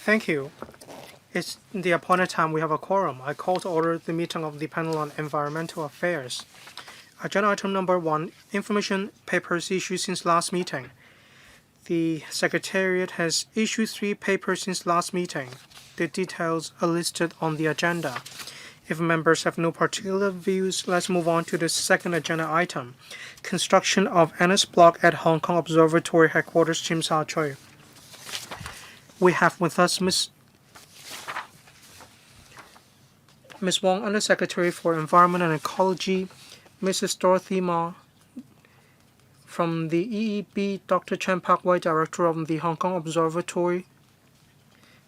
Thank you. It's the appointed time. We have a quorum. I call to order the meeting of the panel on environmental affairs. Agenda item number 1, information papers issued since last meeting. The Secretariat has issued 3 papers since last meeting. The details are listed on the agenda. If members have no particular views, let's move on to the second agenda item, construction of Annex Block at Hong Kong Observatory Headquarters, Tsim Sha Tsui. We have with us Ms. Wong, Undersecretary for Environment and Ecology, Mrs. Dorothy Ma from the EEB, Dr. Chen Pak-wai, Director of the Hong Kong Observatory,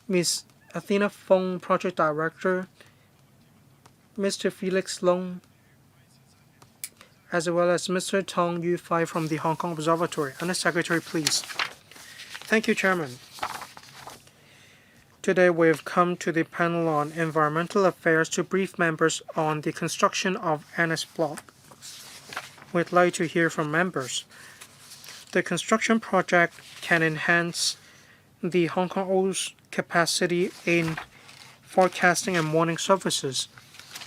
Ms. Athena Fong, Project Director, Mr. Felix Long, as well as Mr. Tong Yu-Fai from the Hong Kong Observatory. Undersecretary, please. Thank you, Chairman. Today we've come to the panel on environmental affairs to brief members on the construction of Annex Block. We'd like to hear from members. The construction project can enhance the Hong Kong O's capacity in forecasting and warning services,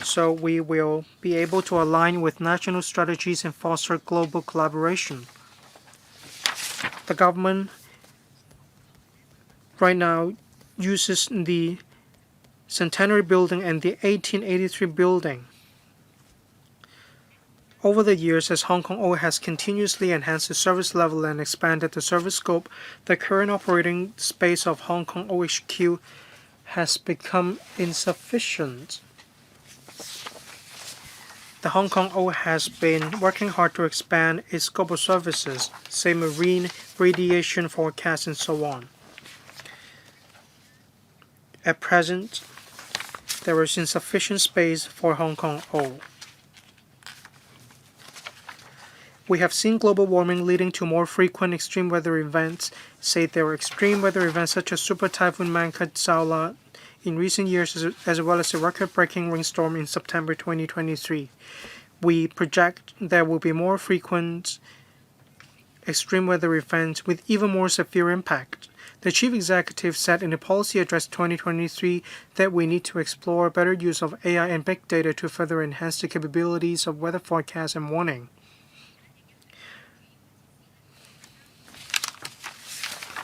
so we will be able to align with national strategies and foster global collaboration. The government right now uses the Centenary Building and the 1883 building. Over the years, as Hong Kong O has continuously enhanced the service level and expanded the service scope, the current operating space of Hong Kong OHQ has become insufficient. The Hong Kong O has been working hard to expand its scope of services, say marine, radiation forecast, and so on. At present, there is insufficient space for Hong Kong O. We have seen global warming leading to more frequent extreme weather events. Say there were extreme weather events such as Super Typhoon Mangkhut-Saola in recent years, as well as a record-breaking rainstorm in September 2023. We project there will be more frequent extreme weather events with even more severe impact. The Chief Executive said in the Policy Address 2023 that we need to explore better use of AI and big data to further enhance the capabilities of weather forecast and warning.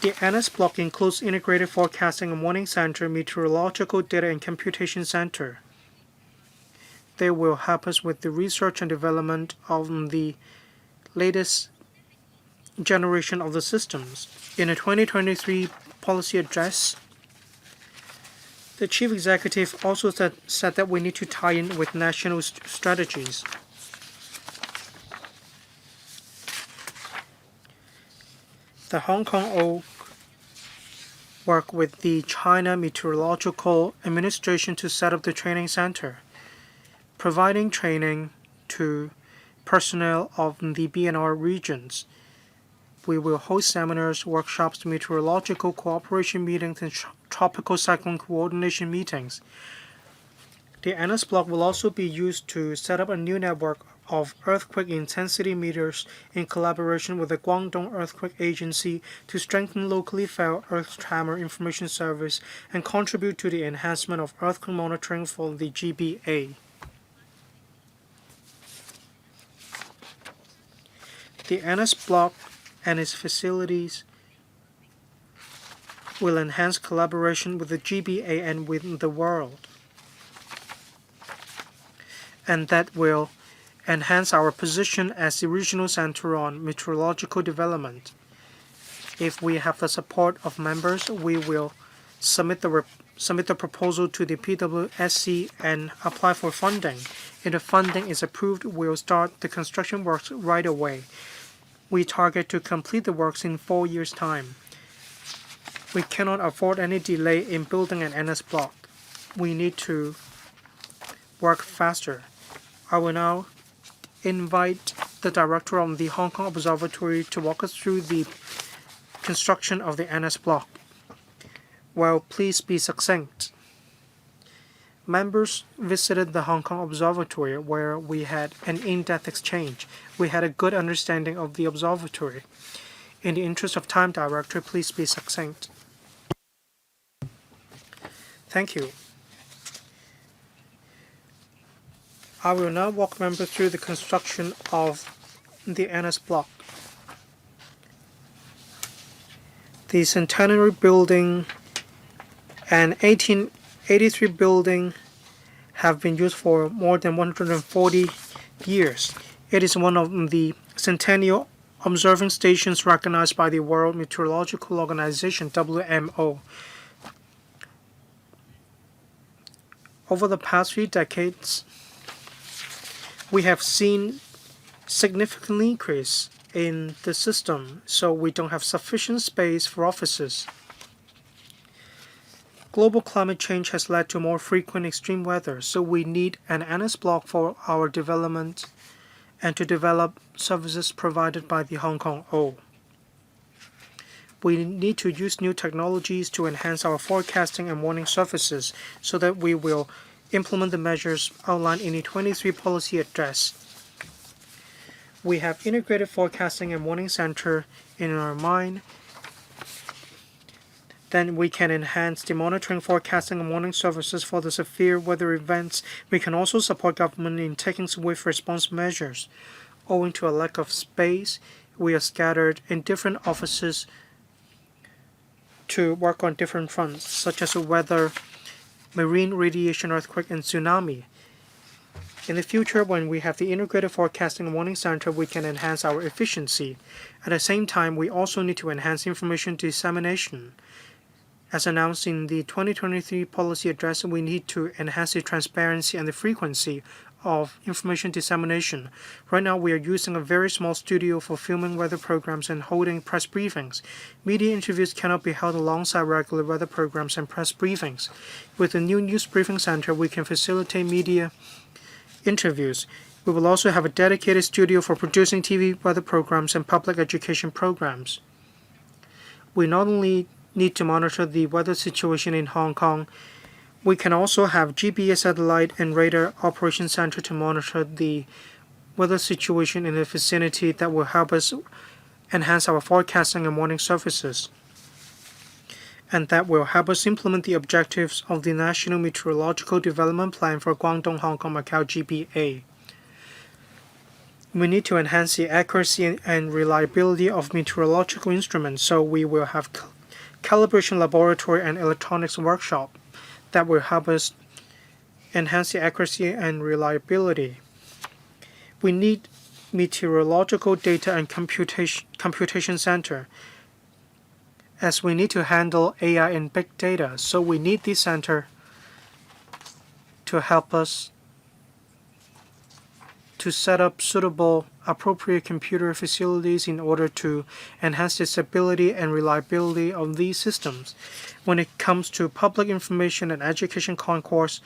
The Annex Block includes Integrated Forecasting and Warning Center, Meteorological Data and Computation Center. They will help us with the research and development of the latest generation of the systems. In a 2023 policy address, the Chief Executive also said that we need to tie in with national strategies. The Hong Kong O work with the China Meteorological Administration to set up the training center, providing training to personnel of the BNR regions. We will host seminars, workshops, meteorological cooperation meetings, and tropical cyclone coordination meetings. The Annex Block will also be used to set up a new network of earthquake intensity meters in collaboration with the Guangdong Earthquake Agency to strengthen locally felt earth tremor information service and contribute to the enhancement of earthquake monitoring for the GBA. The Annex Block and its facilities will enhance collaboration with the GBA and with the world. And that will enhance our position as the regional center on meteorological development. If we have the support of members, we will submit the proposal to the PWSC and apply for funding. If the funding is approved, we'll start the construction works right away. We target to complete the works in 4 years' time. We cannot afford any delay in building an Annex Block. We need to work faster. I will now invite the Director of the Hong Kong Observatory to walk us through the construction of the Annex Block. Well, please be succinct. Members visited the Hong Kong Observatory where we had an in-depth exchange. We had a good understanding of the observatory. In the interest of time, Director, please be succinct. Thank you. I will now walk members through the construction of the NS block. The Centenary Building and 1883 building have been used for more than 140 years. It is one of the centennial observing stations recognized by the World Meteorological Organization, WMO. Over the past few decades, we have seen significant increase in the system, so we don't have sufficient space for offices. Global climate change has led to more frequent extreme weather, so we need an NS block for our development and to develop services provided by the Hong Kong O. We need to use new technologies to enhance our forecasting and warning services so that we will implement the measures outlined in the 23 policy address. We have integrated forecasting and warning center in our mind. Then we can enhance the monitoring, forecasting, and warning services for the severe weather events. We can also support government in taking swift response measures. Owing to a lack of space, we are scattered in different offices to work on different fronts, such as weather, marine radiation, earthquake, and tsunami. In the future, when we have the integrated forecasting and warning center, we can enhance our efficiency. At the same time, we also need to enhance information dissemination. As announced in the 2023 policy address, we need to enhance the transparency and the frequency of information dissemination. Right now, we are using a very small studio for filming weather programs and holding press briefings. Media interviews cannot be held alongside regular weather programs and press briefings. With the new news briefing center, we can facilitate media interviews. We will also have a dedicated studio for producing TV weather programs and public education programs. We not only need to monitor the weather situation in Hong Kong, we can also have GPS satellite and radar operation center to monitor the weather situation in the vicinity that will help us enhance our forecasting and warning services. And that will help us implement the objectives of the National Meteorological Development Plan for Guangdong, Hong Kong, Macau GBA. We need to enhance the accuracy and reliability of meteorological instruments, so we will have calibration laboratory and electronics workshop that will help us enhance the accuracy and reliability. We need meteorological data and computation center, as we need to handle AI and big data, so we need this center to help us to set up suitable, appropriate computer facilities in order to enhance the stability and reliability of these systems. When it comes to public information and education concourse,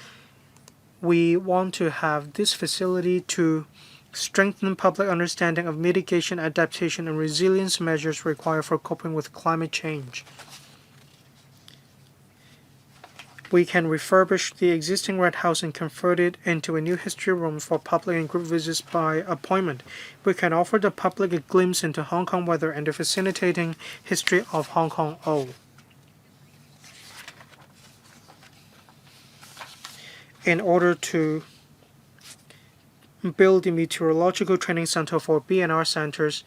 we want to have this facility to strengthen public understanding of mitigation, adaptation, and resilience measures required for coping with climate change. We can refurbish the existing Red House and convert it into a new history room for public and group visits by appointment. We can offer the public a glimpse into Hong Kong weather and the fascinating history of Hong Kong O. In order to build the meteorological training center for BNR centers,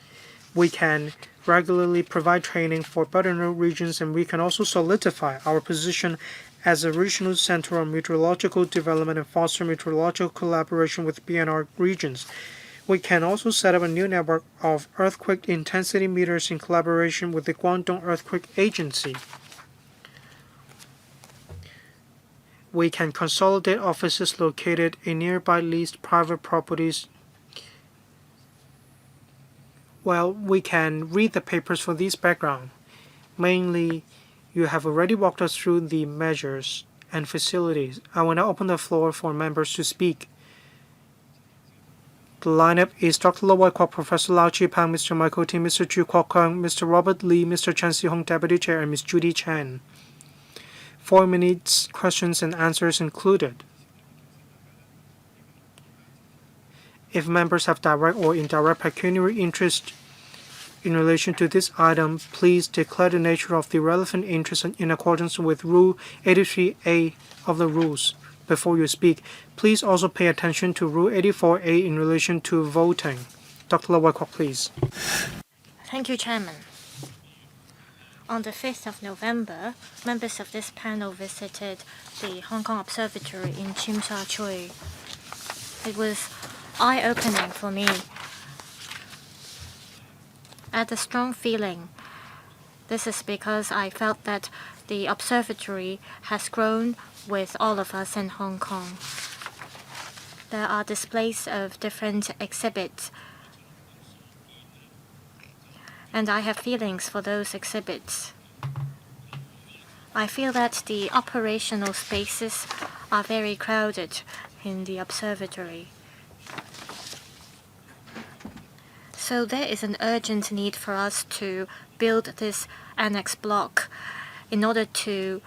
we can regularly provide training for better-known regions, and we can also solidify our position as a regional center on meteorological development and foster meteorological collaboration with BNR regions. We can also set up a new network of earthquake intensity meters in collaboration with the Guangdong Earthquake Agency. We can consolidate offices located in nearby leased private properties. Well, we can read the papers for this background. Mainly, you have already walked us through the measures and facilities. I will now open the floor for members to speak. The lineup is Dr. Lo Wai Kwok, Professor Lau Chi Pang, Mr. Michael Ting, Mr. Chu Kwok Kung, Mr. Robert Lee, Mr. Chen Si Hong, Deputy Chair, and Ms. Judy Chen. 4 minutes questions and answers included. If members have direct or indirect pecuniary interest In relation to this item, please declare the nature of the relevant interest in accordance with Rule 83A of the rules. Before you speak, please also pay attention to Rule 84A in relation to voting. Dr. Wyckoff, please. Thank you, Chairman. On the 5th of November, members of this panel visited the Hong Kong Observatory in Tsim Sha Tsui. It was eye-opening for me. I had a strong feeling. This is because I felt that the observatory has grown with all of us in Hong Kong. There are displays of different exhibits, and I have feelings for those exhibits. I feel that the operational spaces are very crowded in the observatory. So there is an urgent need for us to build this annex block in order to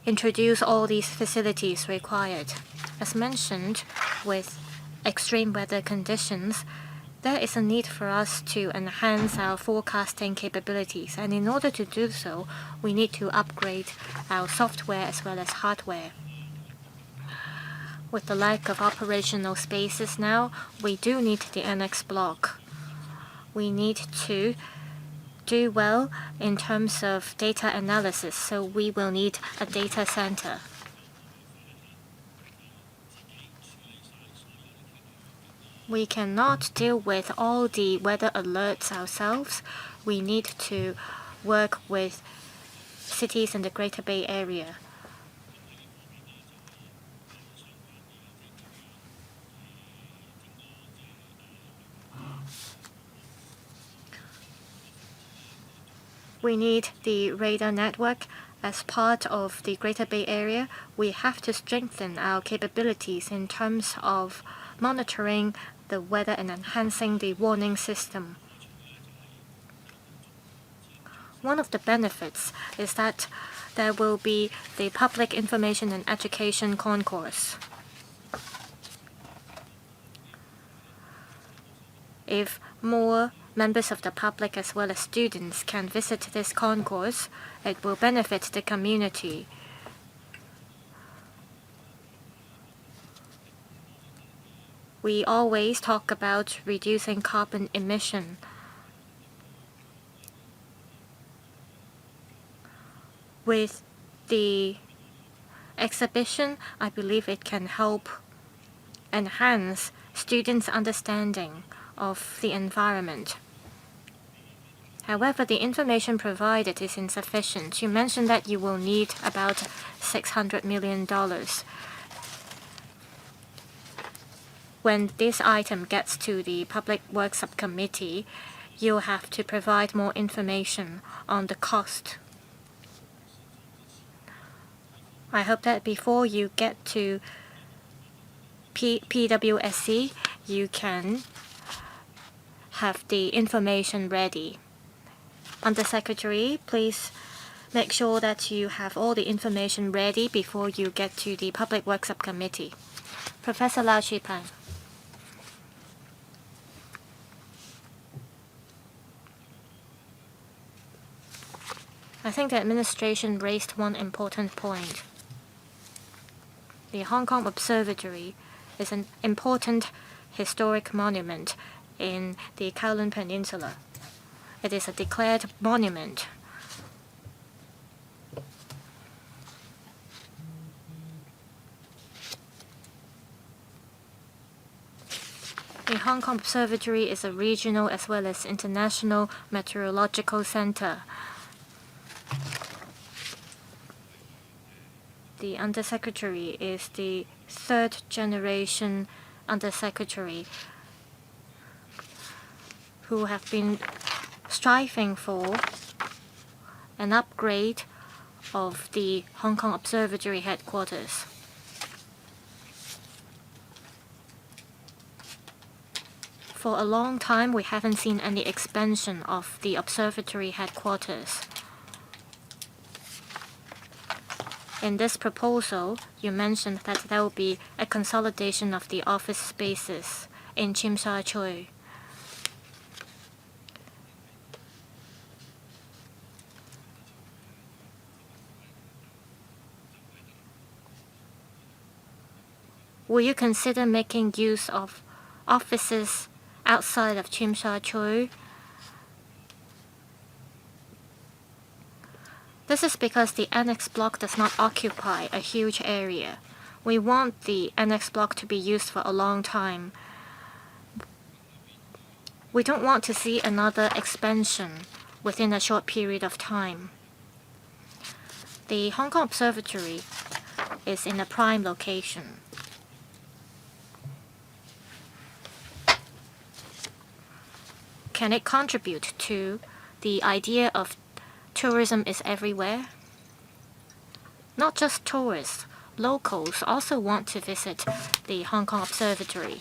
introduce all these facilities required. As mentioned, with extreme weather conditions, there is a need for us to enhance our forecasting capabilities, and in order to do so, we need to upgrade our software as well as hardware. With the lack of operational spaces now, we do need the annex block. We need to do well in terms of data analysis, so we will need a data center. We cannot deal with all the weather alerts ourselves. We need to work with cities in the Greater Bay Area. We need the radar network. As part of the Greater Bay Area, we have to strengthen our capabilities in terms of monitoring the weather and enhancing the warning system. One of the benefits is that there will be the Public Information and Education Concourse. If more members of the public as well as students can visit this concourse, it will benefit the community. We always talk about reducing carbon emission. With the exhibition, I believe it can help enhance students' understanding of the environment. However, the information provided is insufficient. You mentioned that you will need about $600 million. When this item gets to the Public Works Subcommittee, you'll have to provide more information on the cost. I hope that before you get to PWSC, you can have the information ready. Undersecretary, please make sure that you have all the information ready before you get to the Public Works Subcommittee. Professor Lau Chi-Pang. I think the administration raised one important point. The Hong Kong Observatory is an important historic monument in the Kowloon Peninsula. It is a declared monument. The Hong Kong Observatory is a regional as well as international meteorological center. The Undersecretary is the third generation Undersecretary who have been striving for an upgrade of the Hong Kong Observatory headquarters. For a long time, we haven't seen any expansion of the observatory headquarters. In this proposal, you mentioned that there will be a consolidation of the office spaces in Tsim Sha Tsui. will you consider making use of offices outside of Tsim Sha Tsui? This is because the annex block does not occupy a huge area. We want the annex block to be used for a long time. We don't want to see another expansion within a short period of time. The Hong Kong Observatory is in a prime location. Can it contribute to the idea of tourism is everywhere? Not just tourists, locals also want to visit the Hong Kong Observatory.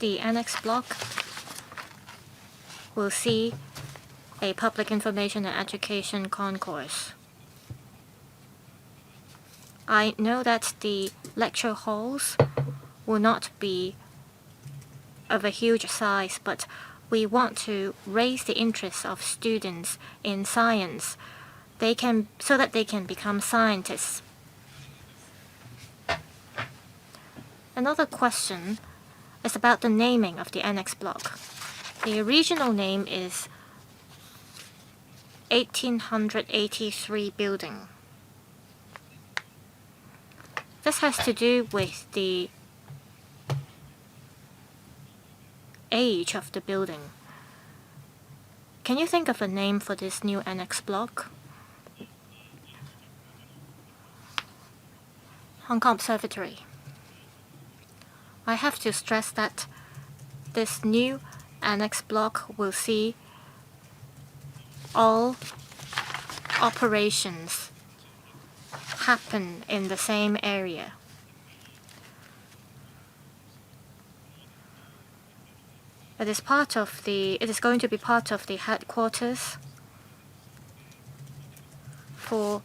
The annex block will see a public information and education concourse. I know that the lecture halls will not be of a huge size, but we want to raise the interest of students in science so that they can become scientists. Another question is about the naming of the annex block. The original name is 1883 building. This has to do with the age of the building. Can you think of a name for this new annex block? Hong Kong Observatory. I have to stress that this new annex block will see all operations happen in the same area. It is going to be part of the headquarters for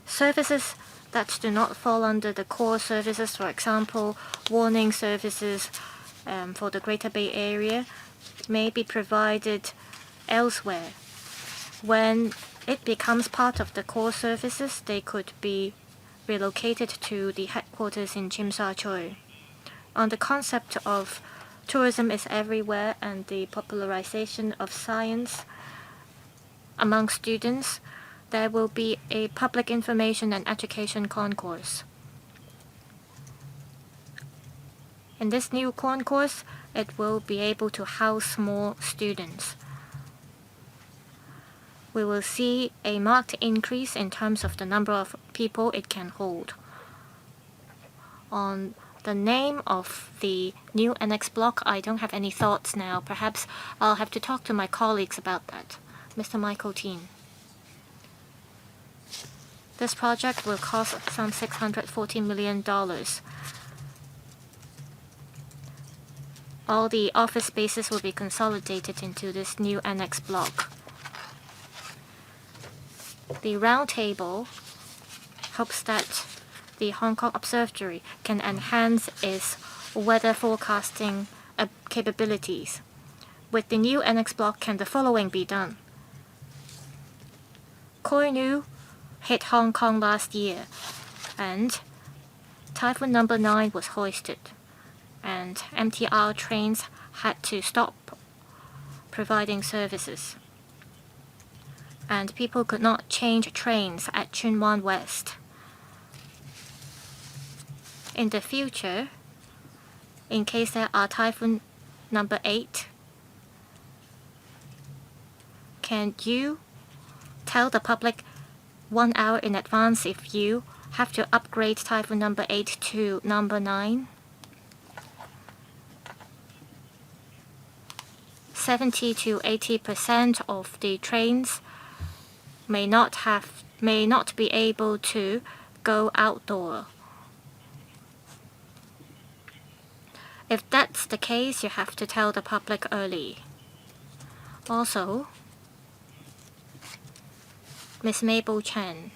services that do not fall under the core services, for example, warning services for the Greater Bay Area may be provided elsewhere. When it becomes part of the core services, they could be relocated to the headquarters in Tsim Sha Tsui. On the concept of tourism is everywhere and the popularization of science among students, there will be a public information and education concourse. In this new concourse, it will be able to house more students. We will see a marked increase in terms of the number of people it can hold. On the name of the new annex block, I don't have any thoughts now. Perhaps I'll have to talk to my colleagues about that. Mr. Michael Teen. This project will cost some $640 million. All the office spaces will be consolidated into this new annex block. The round table hopes that the Hong Kong Observatory can enhance its weather forecasting capabilities. With the new annex block, can the following be done? Kowloon hit Hong Kong last year, and Typhoon number 9 was hoisted, and MTR trains had to stop providing services, and people could not change trains at Tsuen Wan West. In the future, in case there are Typhoon number 8, can you tell the public 1 hour in advance if you have to upgrade Typhoon number 8 to number 9? 70 to 80% of the trains may not be able to go outdoor. If that's the case, you have to tell the public early. Also, Ms. Mabel Chen,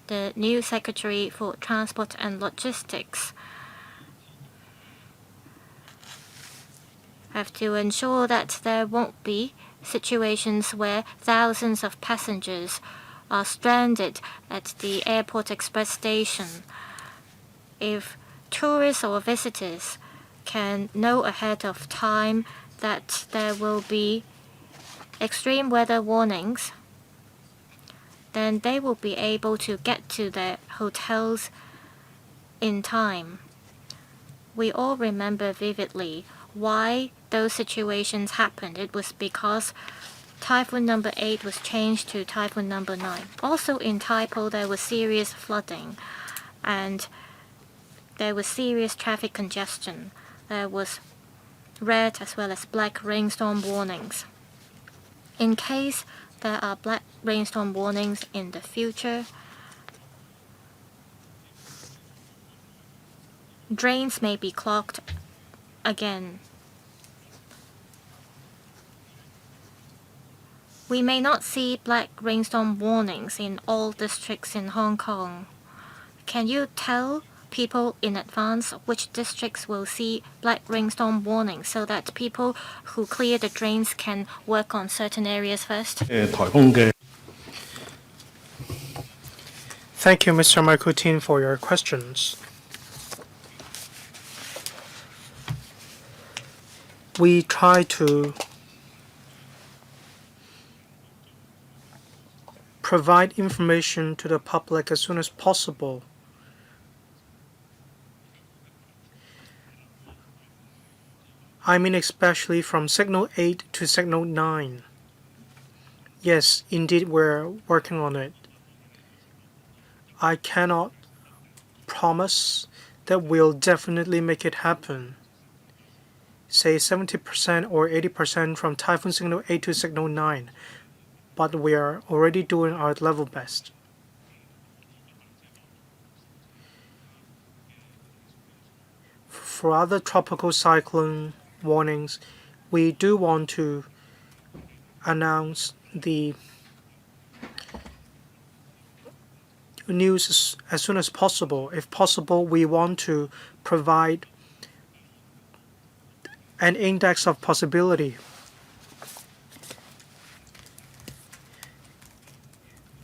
the new Secretary for Transport and Logistics, have to ensure that there won't be situations where thousands of passengers are stranded at the airport express station, if tourists or visitors can know ahead of time that there will be extreme weather warnings, then they will be able to get to their hotels in time. We all remember vividly why those situations happened. It was because Typhoon number 8 was changed to Typhoon number 9. Also in Taipo there was serious flooding and there was serious traffic congestion. There was red as well as black rainstorm warnings. In case there are black rainstorm warnings in the future, drains may be clogged again. We may not see black rainstorm warnings in all districts in Hong Kong. Can you tell people in advance which districts will see black rainstorm warnings so that people who clear the drains can work on certain areas first? Thank you, Mr. Michael Tin, for your questions. We try to provide information to the public as soon as possible. I mean especially from Signal 8 to Signal 9. Yes, indeed we're working on it. I cannot promise that we'll definitely make it happen. Say 70% or 80% from Typhoon Signal 8 to Signal 9, but we are already doing our level best. For other tropical cyclone warnings, we do want to announce the news as soon as possible. If possible, we want to provide an index of possibility.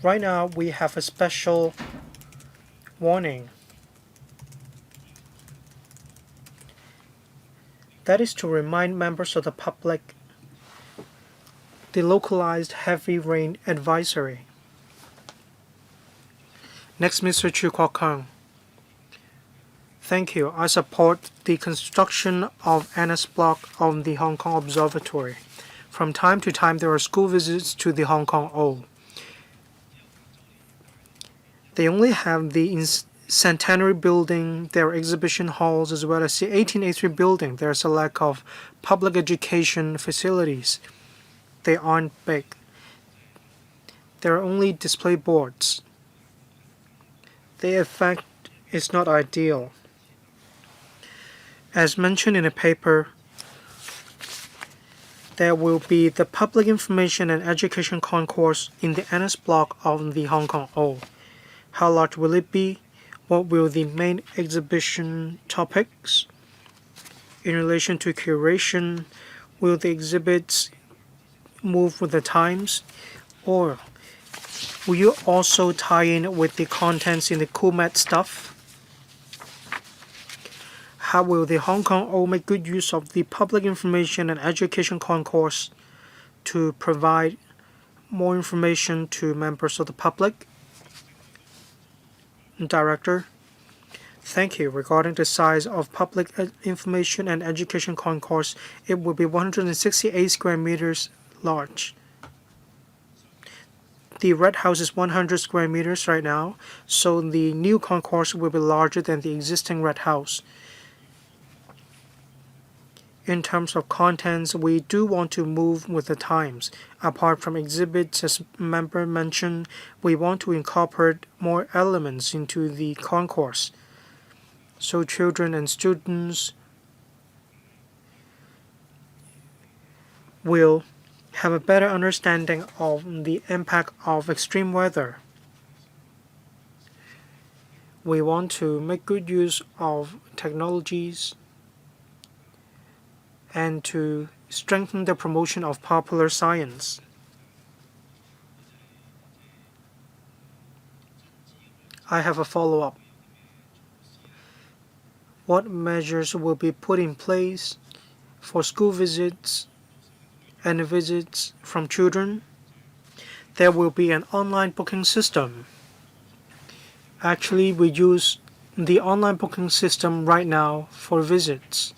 Right now, we have a special warning. That is to remind members of the public the localized heavy rain advisory. Next, Mr. Chu Kwok Kang. Thank you. I support the construction of NS Block on the Hong Kong Observatory. From time to time, there are school visits to the Hong Kong O. They only have the Centenary Building, their exhibition halls, as well as the 1883 building. There's a lack of public education facilities. They aren't big. There are only display boards. The effect is not ideal. As mentioned in the paper, there will be the Public Information and Education Concourse in the NS Block of the Hong Kong O. How large will it be? What will the main exhibition topics? In relation to curation, will the exhibits move with the times? Or will you also tie in with the contents in the CoolMed stuff? How will the Hong Kong O make good use of the Public Information and Education Concourse to provide more information to members of the public? Director, thank you. Regarding the size of Public Information and Education Concourse, it will be 168 square meters large. The Red House is 100 square meters right now, so the new concourse will be larger than the existing Red House. In terms of contents, we do want to move with the times. Apart from exhibits, as member mentioned, we want to incorporate more elements into the concourse, so children and students will have a better understanding of the impact of extreme weather. We want to make good use of technologies and to strengthen the promotion of popular science. I have a follow-up. What measures will be put in place for school visits and visits from children? There will be an online booking system. Actually, we use the online booking system right now for visits.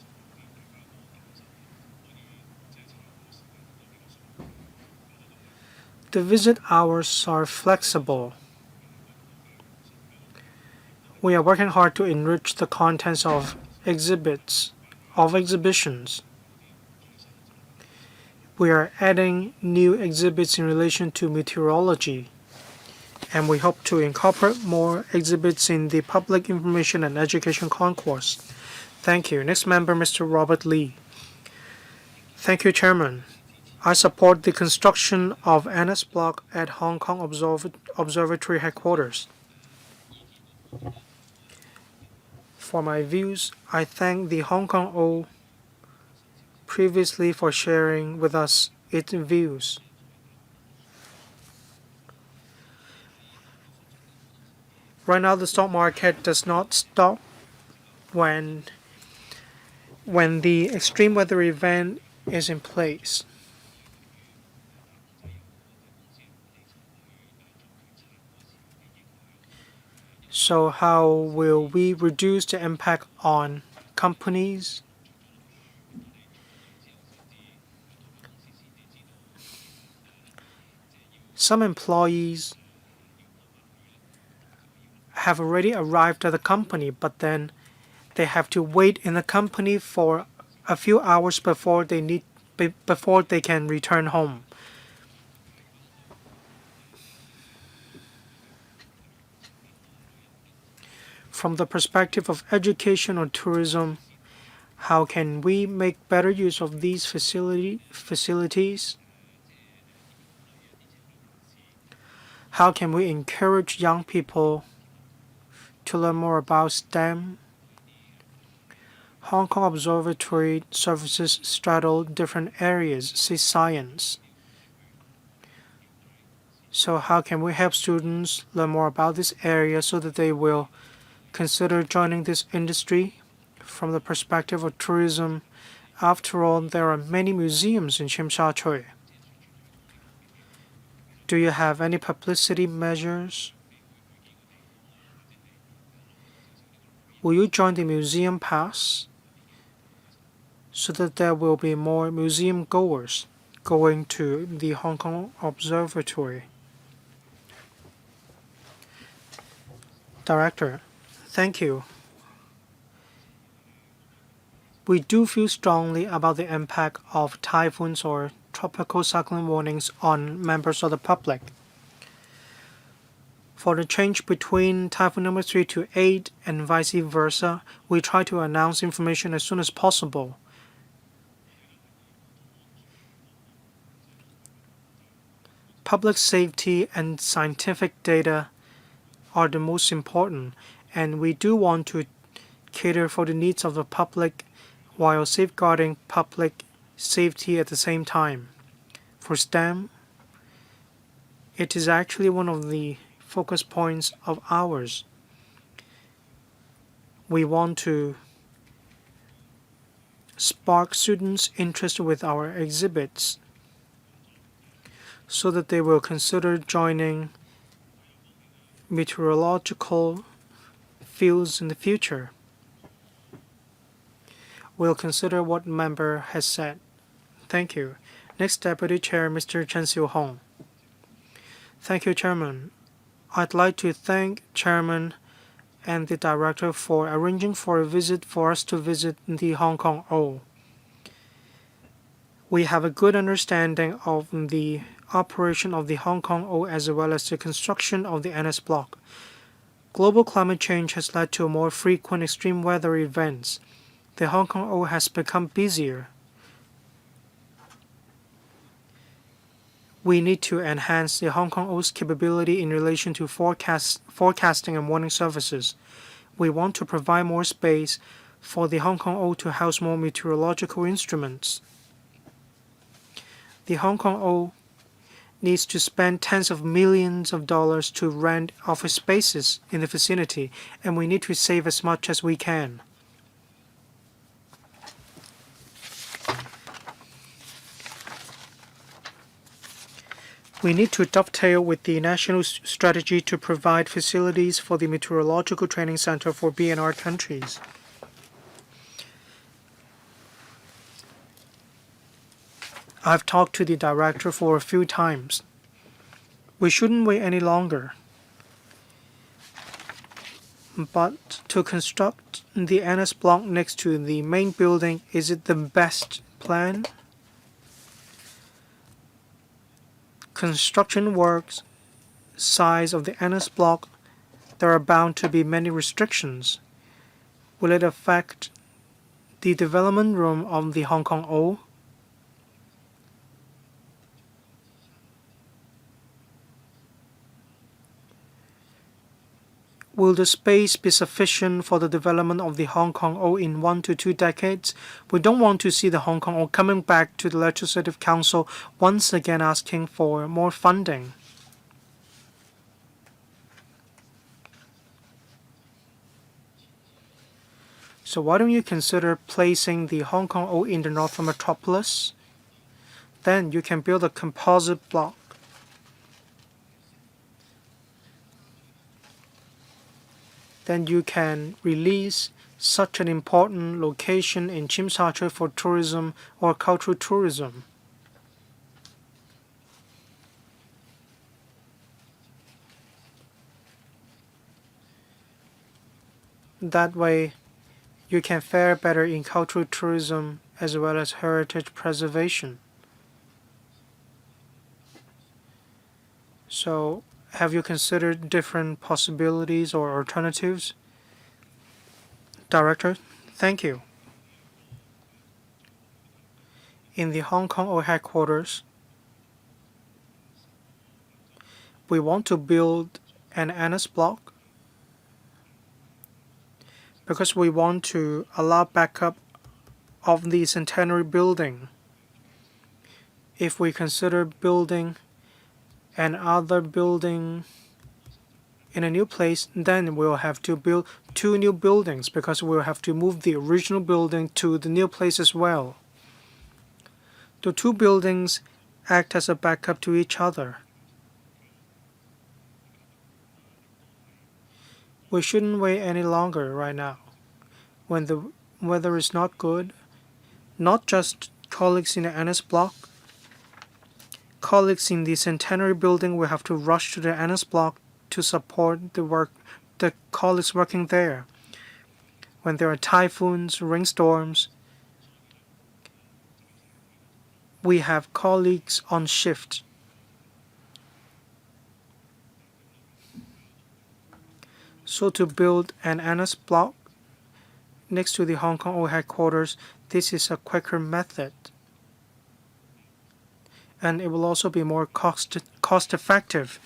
The visit hours are flexible. We are working hard to enrich the contents of exhibitions. We are adding new exhibits in relation to meteorology, and we hope to incorporate more exhibits in the public information and education concourse. Thank you. Next member, Mr. Robert Lee. Thank you, Chairman. I support the construction of Annex Block at Hong Kong Observatory headquarters. For my views, I thank the Hong Kong O previously for sharing with us its views. Right now, the stock market does not stop when the extreme weather event is in place. So how will we reduce the impact on companies? Some employees have already arrived at the company, but then they have to wait in the company for a few hours before they can return home. From the perspective of education or tourism, how can we make better use of these facilities? How can we encourage young people to learn more about STEM? Hong Kong Observatory services straddle different areas, say science. So how can we help students learn more about this area so that they will consider joining this industry? From the perspective of tourism, after all, there are many museums in Tsim Sha Tsui. Do you have any publicity measures? Will you join the museum pass so that there will be more museum goers going to the Hong Kong Observatory? Director, thank you. We do feel strongly about the impact of typhoons or tropical cyclone warnings on members of the public. For the change between typhoon number 3 to 8 and vice versa, we try to announce information as soon as possible. Public safety and scientific data are the most important, and we do want to cater for the needs of the public while safeguarding public safety at the same time. For STEM, it is actually one of the focus points of ours. We want to spark students' interest with our exhibits so that they will consider joining meteorological fields in the future. We'll consider what member has said. Thank you. Next Deputy Chair, Mr. Chen Siu-hong. Thank you, Chairman. I'd like to thank Chairman and the Director for arranging for a visit for us to visit the Hong Kong O. We have a good understanding of the operation of the Hong Kong O as well as the construction of the Annex Block. Global climate change has led to more frequent extreme weather events. The Hong Kong O has become busier. We need to enhance the Hong Kong O's capability in relation to forecasting and warning services. We want to provide more space for the Hong Kong O to house more meteorological instruments. The Hong Kong O needs to spend tens of millions of dollars to rent office spaces in the vicinity, and we need to save as much as we can. We need to dovetail with the national strategy to provide facilities for the Meteorological Training Center for BNR countries. I've talked to the director for a few times. We shouldn't wait any longer. But to construct the NS block next to the main building, is it the best plan? Construction works, size of the NS block, there are bound to be many restrictions. Will it affect the development room of the Hong Kong O? Will the space be sufficient for the development of the Hong Kong O in 1 to 2 decades? We don't want to see the Hong Kong O coming back to the Legislative Council once again asking for more funding. So why don't you consider placing the Hong Kong O in the Northern Metropolis? Then you can build a composite block. Then you can release such an important location in Tsim Sha Tsui for tourism or cultural tourism. That way, you can fare better in cultural tourism as well as heritage preservation. So, have you considered different possibilities or alternatives? Director, thank you. In the Hong Kong O headquarters, we want to build an NS block because we want to allow backup of the centenary building. If we consider building another building in a new place, then we'll have to build 2 new buildings because we'll have to move the original building to the new place as well. The 2 buildings act as a backup to each other. We shouldn't wait any longer right now. When the weather is not good, not just colleagues in the NS block, colleagues in the Centenary Building will have to rush to the NS block to support the colleagues working there. When there are typhoons, rainstorms, we have colleagues on shift. So to build an NS block next to the Hong Kong O headquarters, this is a quicker method. And it will also be more cost effective.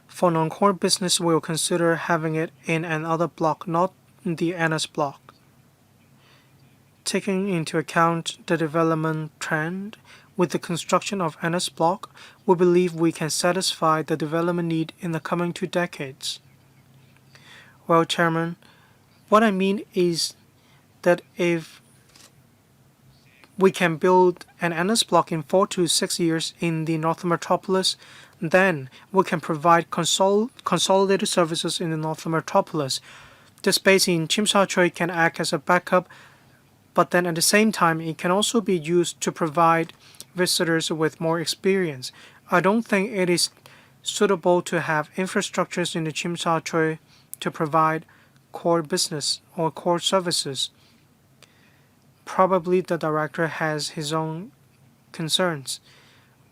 For non-core business, we will consider having it in another block, not the NS block. Taking into account the development trend, with the construction of NS block, we believe we can satisfy the development need in the coming 2 decades. Well, Chairman, what I mean is that if we can build an NS block in 4 to 6 years in the Northern Metropolis, then we can provide consolidated services in the Northern Metropolis. The space in Tsim Sha Tsui can act as a backup, but then at the same time, it can also be used to provide visitors with more experience. I don't think it is suitable to have infrastructures in the Tsim Sha Tsui to provide core business or core services. Probably the director has his own concerns.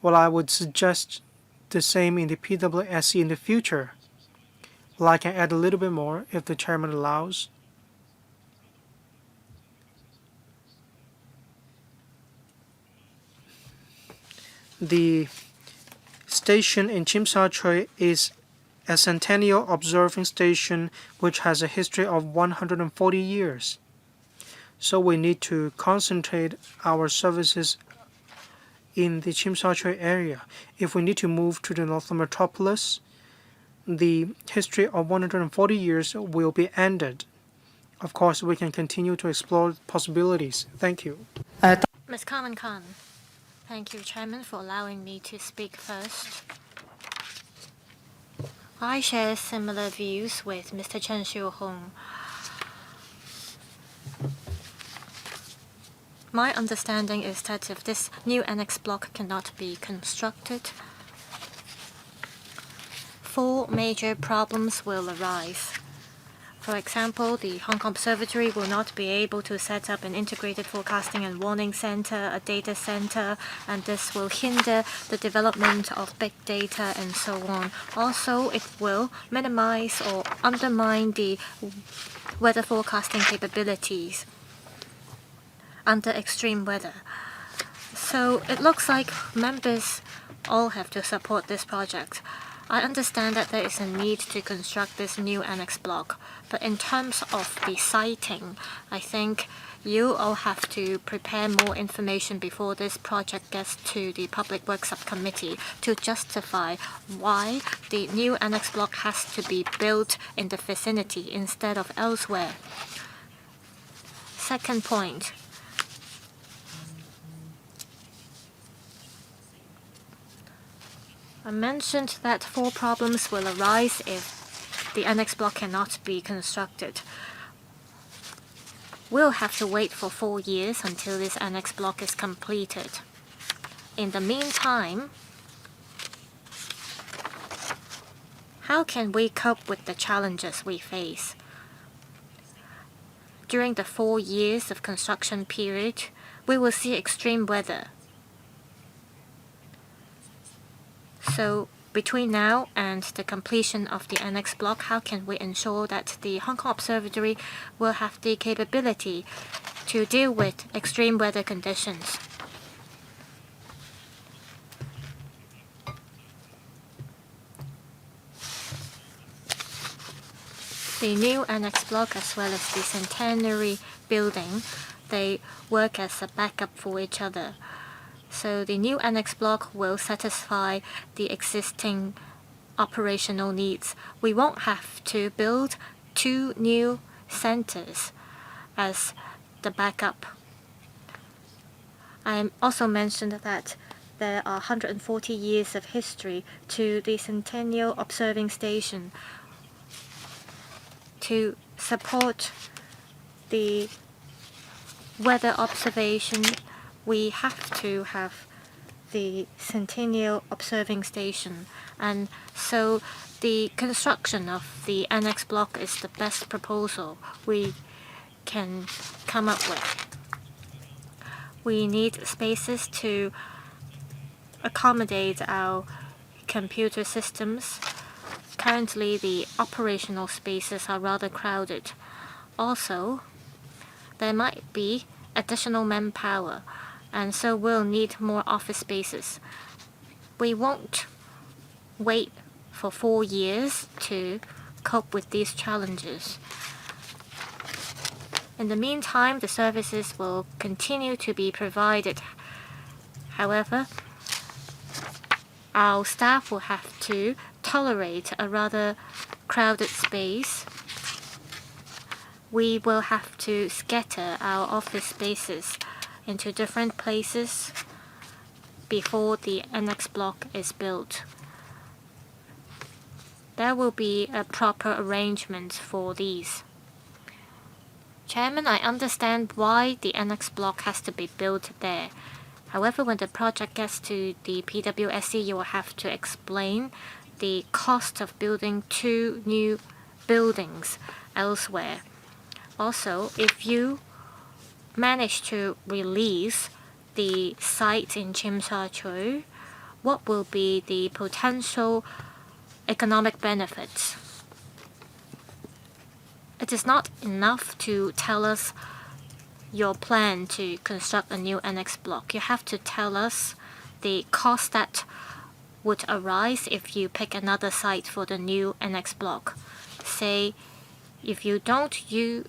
Well, I would suggest the same in the PWSC in the future. Well, I can add a little bit more if the chairman allows. The station in Tsim Sha Tsui is a centennial observing station which has a history of 140 years. So we need to concentrate our services in the Tsim Sha Tsui area. If we need to move to the northern metropolis, the history of 140 years will be ended. Of course, we can continue to explore possibilities. Thank you. Ms. Carmen Khan. Thank you, Chairman, for allowing me to speak first. I share similar views with Mr. Chen Xiuhong. My understanding is that if this new annex block cannot be constructed, 4 major problems will arise. For example, the Hong Kong Observatory will not be able to set up an integrated forecasting and warning center, a data center, and this will hinder the development of big data and so on. Also, it will minimize or undermine the weather forecasting capabilities under extreme weather. So it looks like members all have to support this project. I understand that there is a need to construct this new annex block, but in terms of the siting, I think you all have to prepare more information before this project gets to the Public Works Subcommittee to justify why the new annex block has to be built in the vicinity instead of elsewhere. Second point. I mentioned that 4 problems will arise if the annex block cannot be constructed. We'll have to wait for 4 years until this annex block is completed. In the meantime, how can we cope with the challenges we face? During the 4 years of construction period, we will see extreme weather. So between now and the completion of the annex block, how can we ensure that the Hong Kong Observatory will have the capability to deal with extreme weather conditions? The new annex block as well as the centenary building, they work as a backup for each other. So the new annex block will satisfy the existing operational needs. We won't have to build 2 new centers as the backup. I also mentioned that there are 140 years of history to the Centennial Observing Station. To support the weather observation, we have to have the Centennial Observing Station, and so the construction of the annex block is the best proposal we can come up with. We need spaces to accommodate our computer systems. Currently, the operational spaces are rather crowded. Also, there might be additional manpower, and so we'll need more office spaces. We won't wait for 4 years to cope with these challenges. In the meantime, the services will continue to be provided. However, our staff will have to tolerate a rather crowded space. We will have to scatter our office spaces into different places before the annex block is built. There will be a proper arrangement for these. Chairman, I understand why the annex block has to be built there. However, when the project gets to the PWSC, you will have to explain the cost of building 2 new buildings elsewhere. Also, if you manage to release the site in Tsim Sha Tsui, what will be the potential economic benefits? It is not enough to tell us your plan to construct a new annex block. You have to tell us the cost that would arise if you pick another site for the new annex block. Say, if you don't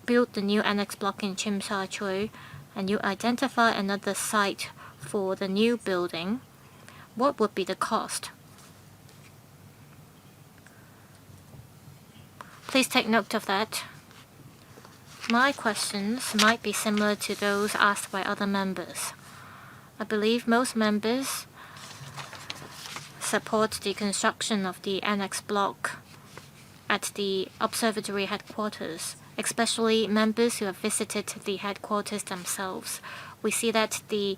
build the new annex block in Tsim Sha Tsui and you identify another site for the new building, what would be the cost? Please take note of that. My questions might be similar to those asked by other members. I believe most members support the construction of the annex block at the observatory headquarters, especially members who have visited the headquarters themselves. We see that the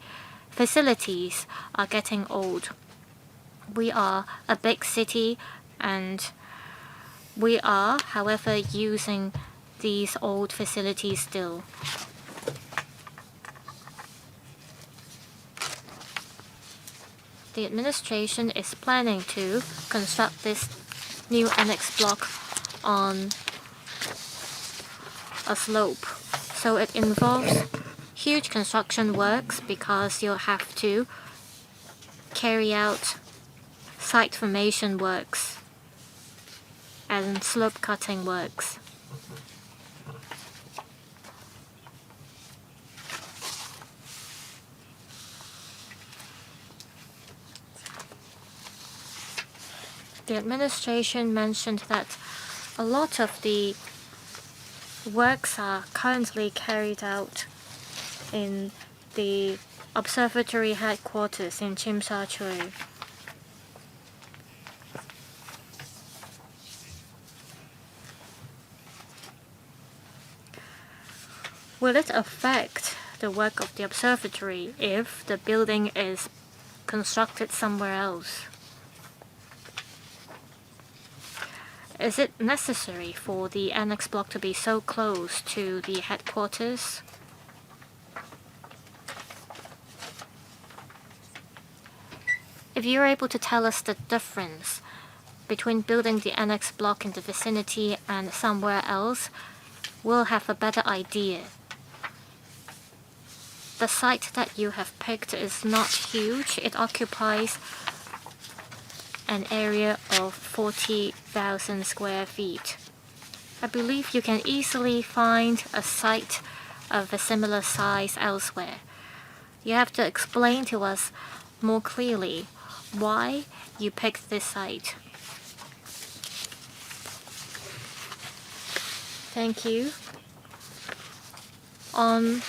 facilities are getting old. We are a big city and we are, however, using these old facilities still. The administration is planning to construct this new annex block on a slope. So it involves huge construction works because you'll have to carry out site formation works and slope cutting works. The administration mentioned that a lot of the works are currently carried out in the observatory headquarters in Tsim Sha Tsui. Will it affect the work of the observatory if the building is constructed somewhere else? Is it necessary for the annex block to be so close to the headquarters? If you're able to tell us the difference between building the annex block in the vicinity and somewhere else, we'll have a better idea. The site that you have picked is not huge. It occupies an area of 40,000 square feet. I believe you can easily find a site of a similar size elsewhere. You have to explain to us more clearly why you picked this site. Thank you. On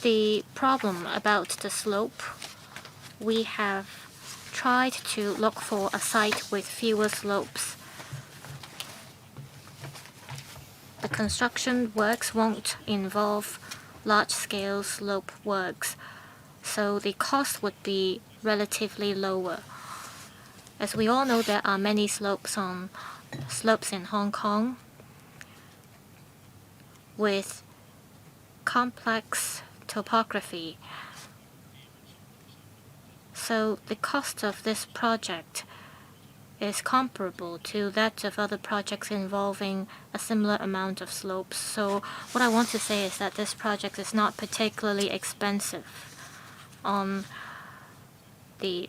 the problem about the slope, we have tried to look for a site with fewer slopes. The construction works won't involve large-scale slope works, so the cost would be relatively lower. As we all know, there are many slopes in Hong Kong with complex topography. So the cost of this project is comparable to that of other projects involving a similar amount of slopes. So what I want to say is that this project is not particularly expensive. On the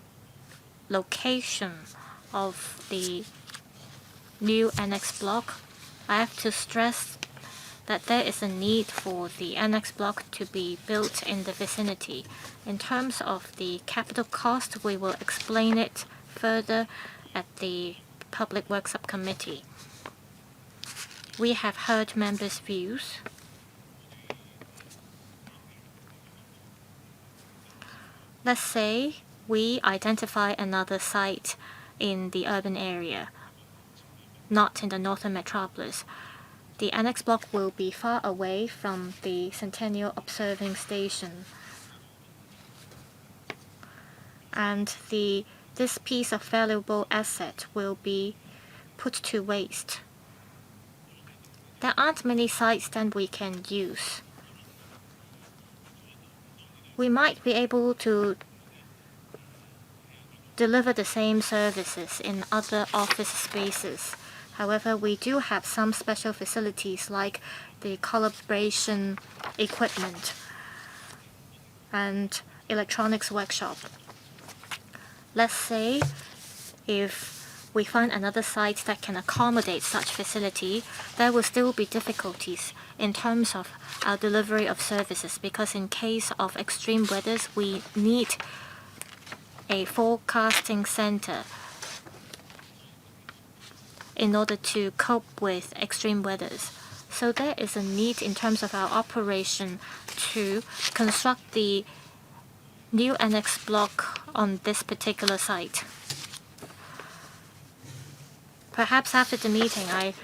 location of the new annex block, I have to stress that there is a need for the annex block to be built in the vicinity. In terms of the capital cost, we will explain it further at the Public Works Subcommittee. We have heard members' views. Let's say we identify another site in the urban area, not in the northern metropolis. The annex block will be far away from the Centennial Observing Station. And this piece of valuable asset will be put to waste. There aren't many sites that we can use. We might be able to deliver the same services in other office spaces. However, we do have some special facilities like the calibration equipment and electronics workshop. let's say if we find another site that can accommodate such facility, there will still be difficulties in terms of our delivery of services, because in case of extreme weathers, we need a forecasting center in order to cope with extreme weathers. So there is a need in terms of our operation to construct the new annex block on this particular site. Perhaps after the meeting, I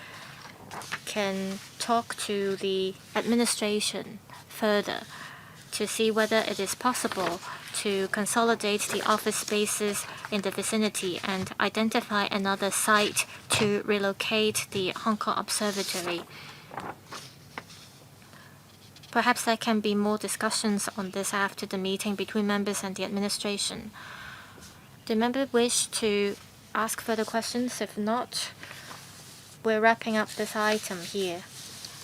can talk to the administration further to see whether it is possible to consolidate the office spaces in the vicinity and identify another site to relocate the Hong Kong Observatory. Perhaps there can be more discussions on this after the meeting between members and the administration. Do members wish to ask further questions? If not, we're wrapping up this item here.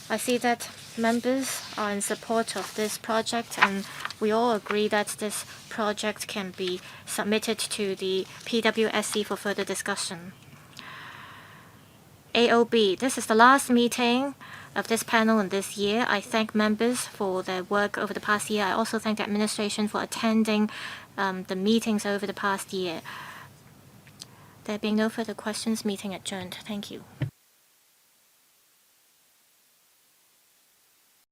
I see that members are in support of this project, and we all agree that this project can be submitted to the PWSC for further discussion. AOB, this is the last meeting of this panel in this year. I thank members for their work over the past year. I also thank the administration for attending the meetings over the past year. There being no further questions, meeting adjourned. Thank you.